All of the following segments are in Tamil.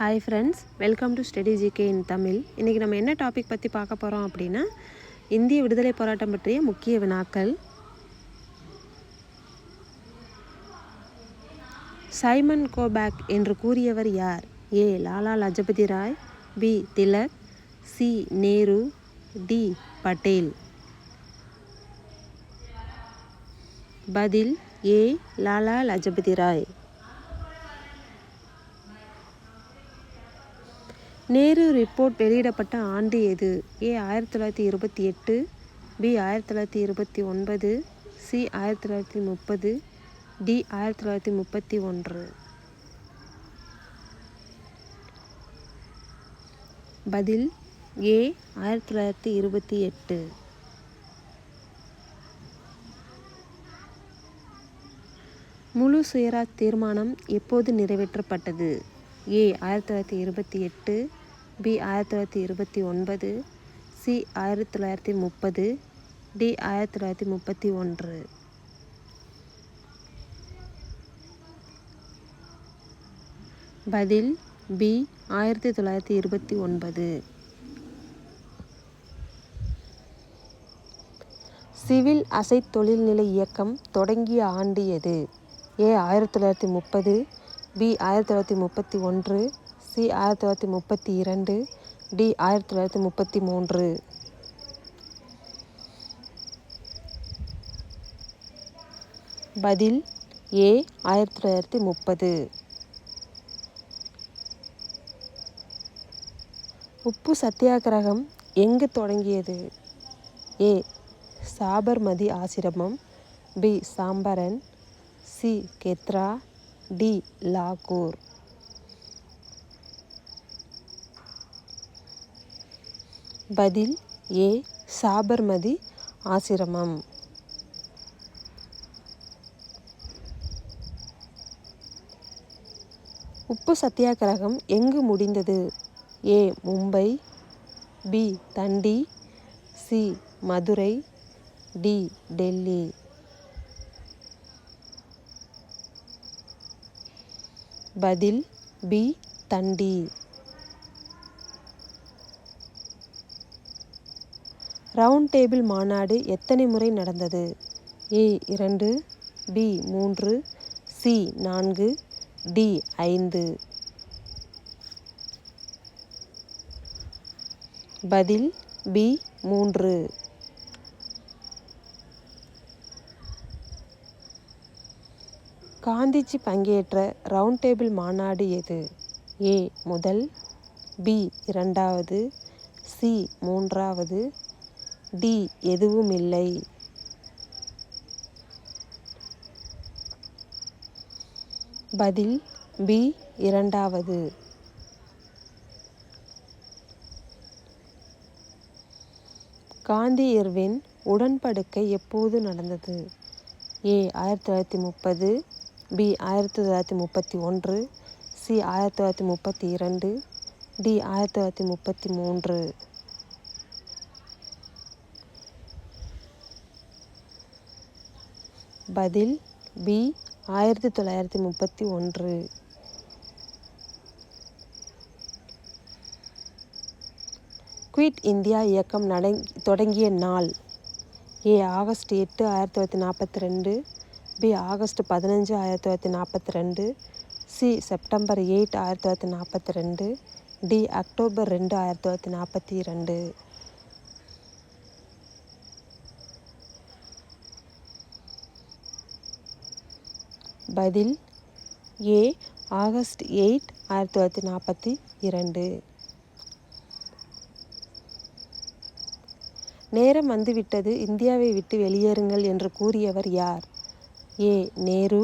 Hi friends, welcome to study GK in Tamil. இன்றைக்கி நம்ம என்ன டாபிக் பற்றி பார்க்க போகிறோம் அப்படின்னா, இந்திய விடுதலை போராட்டம் பற்றிய முக்கிய வினாக்கள். சைமன் கோபேக் என்று கூறியவர் யார்? A. Lala Lajpat Rai, B. Tilak, C. Nehru, D. Patel. பதில் ஏ. லாலா லஜபதி ராய். நேரு ரிப்போர்ட் வெளியிடப்பட்ட ஆண்டு எது? ஏ. 1928, பி. 1929, சி. 1930, டி. 1931. பதில் ஏ. 1928. முழு சுயராஜ் தீர்மானம் எப்போது நிறைவேற்றப்பட்டது? ஏ. 1928, பி. 1929, சி. 1930, டி. 1931. பதில் பி. 1929. சிவில் அசை தொழில்நிலை இயக்கம் தொடங்கிய ஆண்டு எது? ஏ. 1930, பி. 1931, சி. 1932, டி. 1933. பதில் ஏ. 1930. உப்பு சத்தியாகிரகம் எங்கு தொடங்கியது? ஏ. சாபர்மதி ஆசிரமம், B. Champaran, C. Kheda, D. லாகூர். பதில் ஏ. சாபர்மதி ஆசிரமம். உப்பு சத்தியாகிரகம் எங்கு முடிந்தது? ஏ. மும்பை, பி. தண்டி, சி. மதுரை, டி. டெல்லி. பதில் பி. தண்டி. ரவுண்ட் டேபிள் மாநாடு எத்தனை முறை நடந்தது? ஏ. 2, பி. 3, சி. 4, டி. 5. பதில் பி. 3. காந்திஜி பங்கேற்ற ரவுண்ட் டேபிள் மாநாடு எது? ஏ. முதல், பி. 2வது, சி. 3வது, டி. எதுவுமில்லை. பதில் பி. 2வது. காந்தி இர்வின் உடன்படிக்கை எப்போது நடந்தது? ஏ. 1930, பி. 1931, சி. 1932, டி. 1933. பதில் பி. 1931. குயிட் இந்தியா இயக்கம் தொடங்கிய நாள்? A. August 8, 1942, B. August 15, 1942, C. September 8, 1942, D. October 2, 1942. பதில் ஏ. ஆகஸ்ட் 8, 1942. நேரம் வந்துவிட்டது, இந்தியாவை விட்டு வெளியேறுங்கள் என்று கூறியவர் யார்? A. Nehru,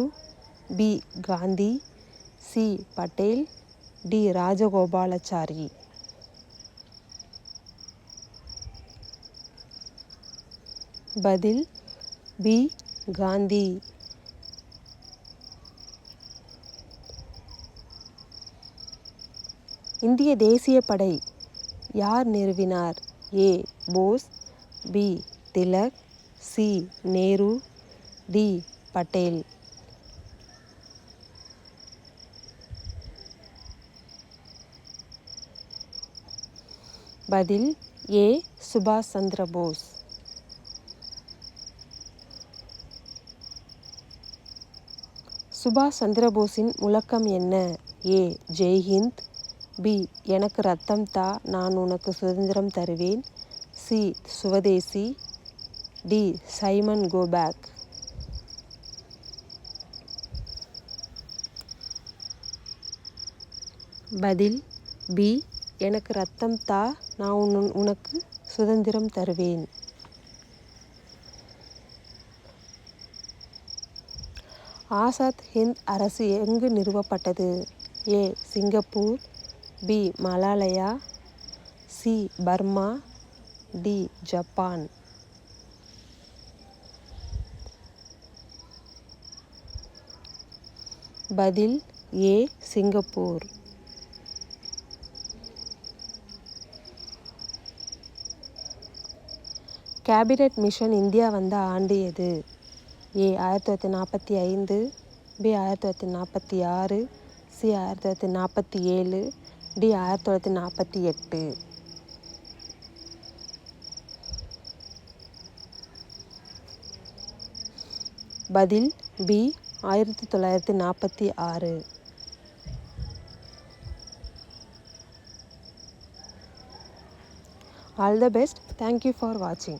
B. Gandhi, C. Patel, D. Rajagopalachari. பதில் பி. காந்தி. இந்திய தேசிய படை யார் நிறுவினார்? A. Bose, B. Tilak, C. Nehru, D. Patel. பதில் ஏ சுபாஷ் சந்திர போஸ். சுபாஷ் சந்திர போஸின் முழக்கம் என்ன? ஏ ஜெய்ஹிந்த், பி எனக்கு ரத்தம் தா நான் உனக்கு சுதந்திரம் தருவேன், C Swadeshi, D Simon go back. பதில் பி எனக்கு ரத்தம் தா நான் உனக்கு சுதந்திரம் தருவேன். ஆசாத் ஹிந்த் அரசு எங்கு நிறுவப்பட்டது? A Singapore, B Malaya, C Burma, D Japan. பதில் A Singapore. Cabinet mission India வந்த ஆண்டு எது? A 1945, B 1946, C 1947, D 1948. பதில் B 1946. All the best. Thank you for watching.